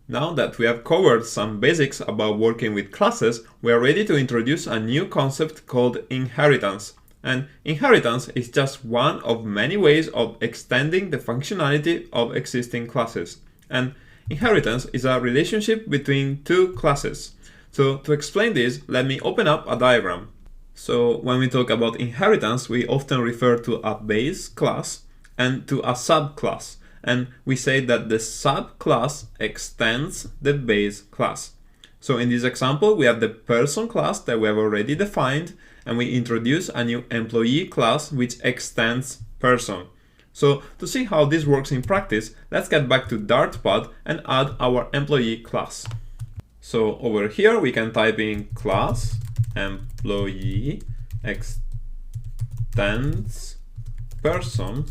Now that we have covered some basics about working with classes, we are ready to introduce a new concept called inheritance. And inheritance is just one of many ways of extending the functionality of existing classes. And inheritance is a relationship between two classes. So to explain this, let me open up a diagram. So when we talk about inheritance, we often refer to a base class and to a subclass. And we say that the subclass extends the base class. So in this example, we have the person class that we have already defined, and we introduce a new employee class which extends person. So to see how this works in practice, let's get back to Dartpad and add our employee class. So over here, we can type in class employee extends person,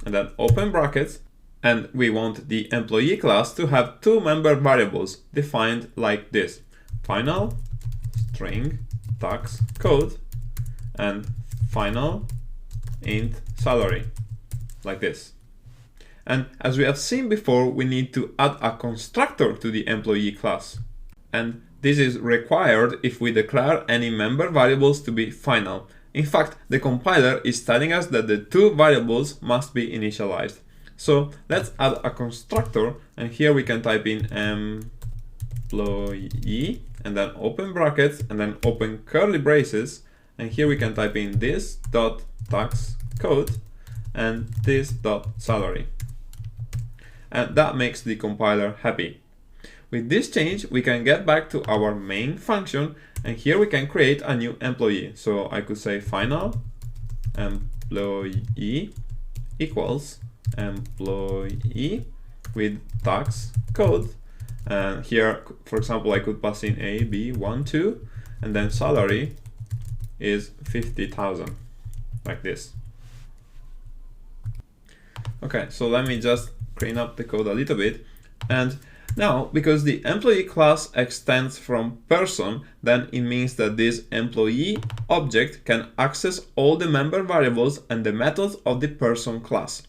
and then open brackets. And we want the employee class to have two member variables defined like this: final string tax code and final int salary, like this. And as we have seen before, we need to add a constructor to the employee class. And this is required if we declare any member variables to be final. In fact, the compiler is telling us that the two variables must be initialized. So let's add a constructor, and here we can type in employee and then open brackets and then open curly braces, and here we can type in this dot tax code and this dot salary, and that makes the compiler happy. With this change, we can get back to our main function, and here we can create a new employee. So I could say final employee equals employee with tax code, and here, for example, I could pass in A, B, 1, 2, and then salary is 50,000, like this. Okay, so let me just clean up the code a little bit. And now, because the employee class extends from person, then it means that this employee object can access all the member variables and the methods of the person class.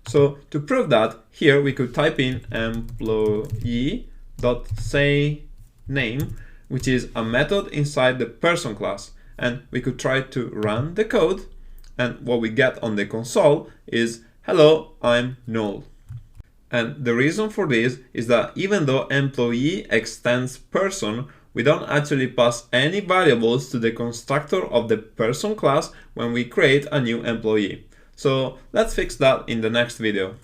So to prove that, here we could type in employee.sayName, which is a method inside the person class. And we could try to run the code, and what we get on the console is, hello, I'm null. And the reason for this is that even though employee extends person, we don't actually pass any variables to the constructor of the person class when we create a new employee. So let's fix that in the next video.